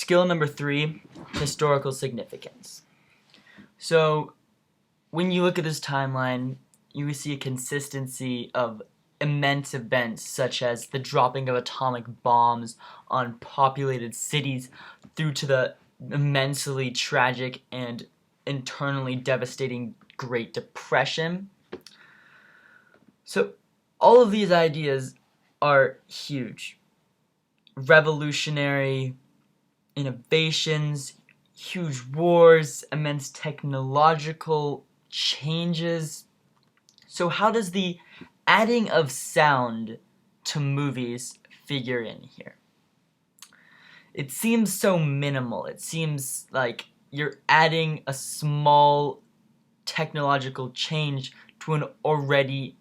Skill number 3, historical significance. So when you look at this timeline, you see a consistency of immense events such as the dropping of atomic bombs on populated cities through to the immensely tragic and internally devastating Great Depression. So all of these ideas are huge. Revolutionary innovations, huge wars, immense technological changes. So how does the adding of sound to movies figure in here? It seems so minimal. It seems like you're adding a small technological change to an already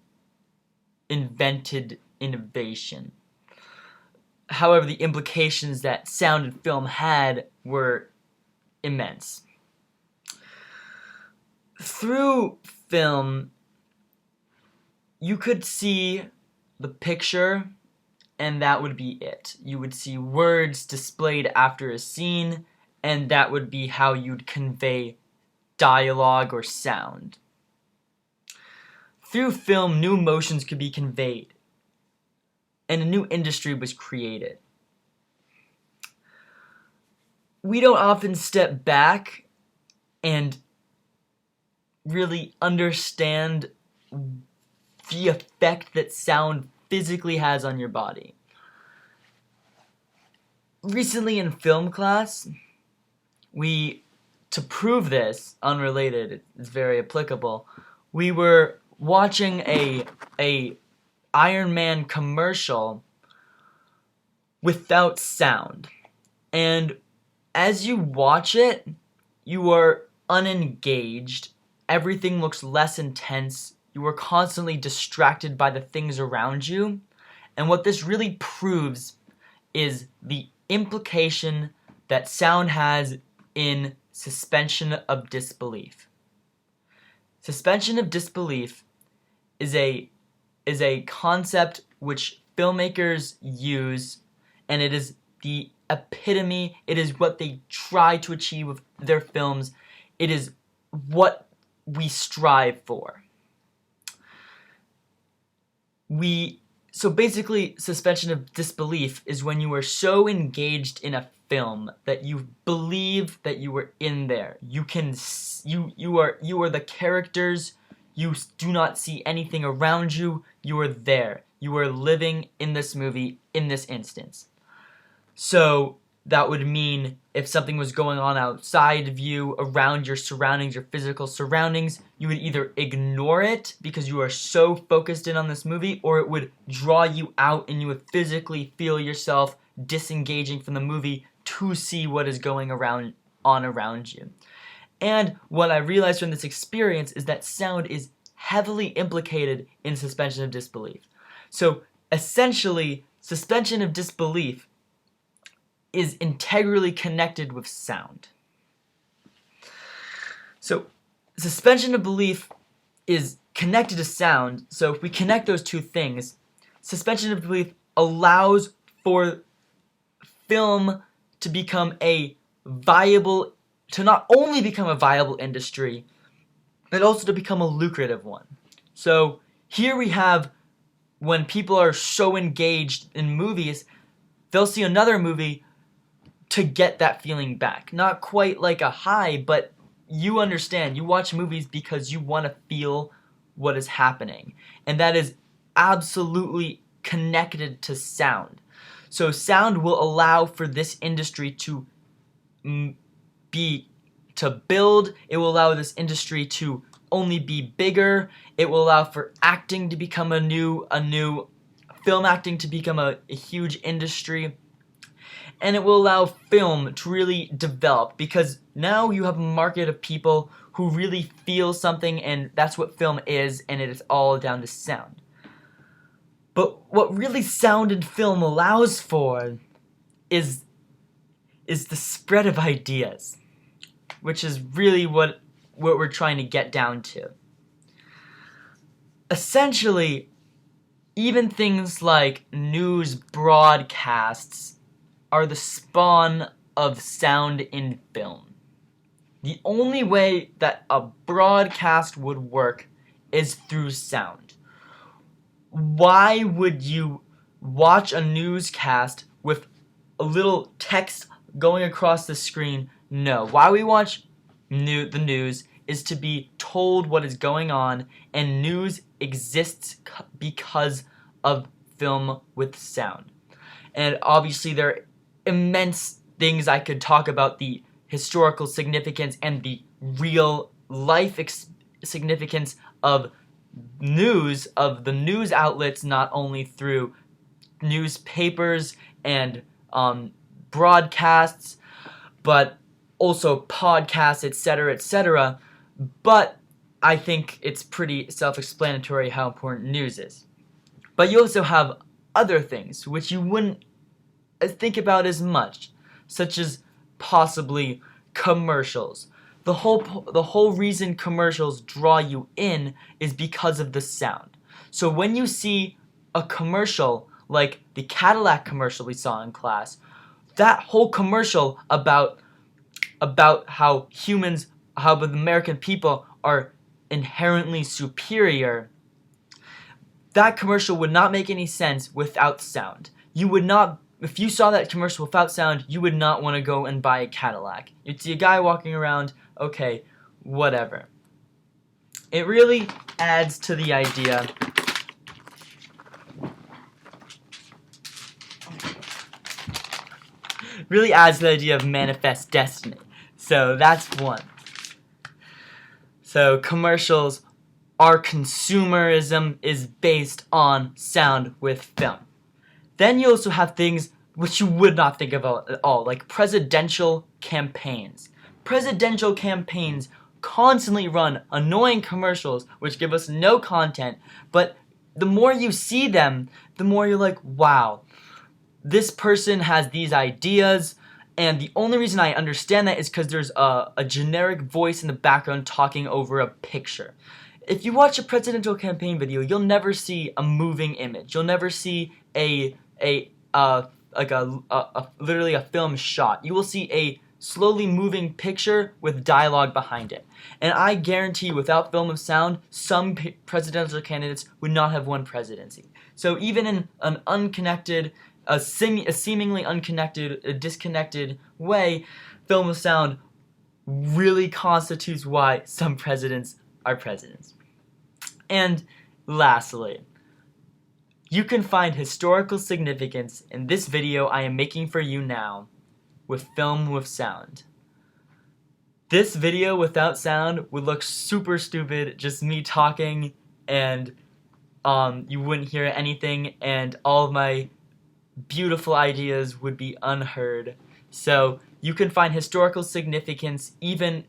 invented innovation. However, the implications that sound and film had were immense. Through film, you could see the picture, and that would be it. You would see words displayed after a scene, and that would be how you'd convey dialogue or sound. Through film, new emotions could be conveyed, and a new industry was created. We don't often step back and really understand the effect that sound physically has on your body. Recently in film class, to prove this, unrelated, it's very applicable, we were watching a Iron Man commercial without sound. And as you watch it, you are unengaged. Everything looks less intense. You are constantly distracted by the things around you. And what this really proves is the implication that sound has in suspension of disbelief. Suspension of disbelief is a concept which filmmakers use, and it is the epitome, it is what they try to achieve with their films, it is what we strive for. So basically, suspension of disbelief is when you are so engaged in a film that you believe that you were in there. You are the characters. You do not see anything around you. You are there. You are living in this movie in this instance. So that would mean if something was going on outside of you, around your surroundings, your physical surroundings, you would either ignore it because you are so focused in on this movie, or it would draw you out and you would physically feel yourself disengaging from the movie to see what is going on around you. And what I realized from this experience is that sound is heavily implicated in suspension of disbelief. So essentially, suspension of disbelief is integrally connected with sound. So suspension of belief is connected to sound. So if we connect those two things, suspension of belief allows for film to become to not only become a viable industry, but also to become a lucrative one. So here we have, when people are so engaged in movies, they'll see another movie to get that feeling back. Not quite like a high, but you understand. You watch movies because you want to feel what is happening. And that is absolutely connected to sound. So sound will allow for this industry to build. It will allow this industry to only be bigger. It will allow for acting to become a new film acting to become a huge industry. And it will allow film to really develop, because now you have a market of people who really feel something, and that's what film is, and it is all down to sound. But what really sound and film allows for is the spread of ideas, which is really what we're trying to get down to. Essentially, even things like news broadcasts are the spawn of sound in film. The only way that a broadcast would work is through sound. Why would you watch a newscast with a little text going across the screen? No. Why we watch the news is to be told what is going on, and news exists because of film with sound. And obviously there are immense things I could talk about the historical significance and the real life significance of the news outlets, not only through newspapers and broadcasts, but also podcasts, etc., etc. But I think it's pretty self-explanatory how important news is. But you also have other things which you wouldn't think about as much, such as possibly commercials. The whole reason commercials draw you in is because of the sound. So when you see a commercial like the Cadillac commercial we saw in class, that whole commercial about how the American people are inherently superior, that commercial would not make any sense without sound. If you saw that commercial without sound, you would not want to go and buy a Cadillac. You'd see a guy walking around, okay, whatever. It really adds to the idea of manifest destiny. So that's one. So commercials, our consumerism is based on sound with film. Then you also have things which you would not think about at all, like presidential campaigns. Presidential campaigns constantly run annoying commercials which give us no content, but the more you see them, the more you're like, wow, this person has these ideas, and the only reason I understand that is because there's a generic voice in the background talking over a picture. If you watch a presidential campaign video, you'll never see a moving image. You'll never see literally a film shot. You will see a slowly moving picture with dialogue behind it. And I guarantee without film of sound, some presidential candidates would not have won presidency. So even in an unconnected, a seemingly unconnected, a disconnected way, film of sound really constitutes why some presidents are presidents. And lastly, you can find historical significance in this video I am making for you now with film with sound. This video without sound would look super stupid, just me talking, and you wouldn't hear anything, and all of my beautiful ideas would be unheard. So you can find historical significance even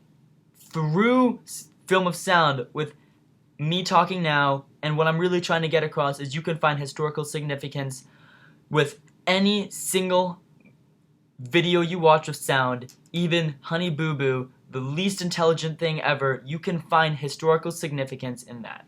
through film of sound with me talking now, and what I'm really trying to get across is you can find historical significance with any single video you watch with sound, even Honey Boo Boo, the least intelligent thing ever. You can find historical significance in that.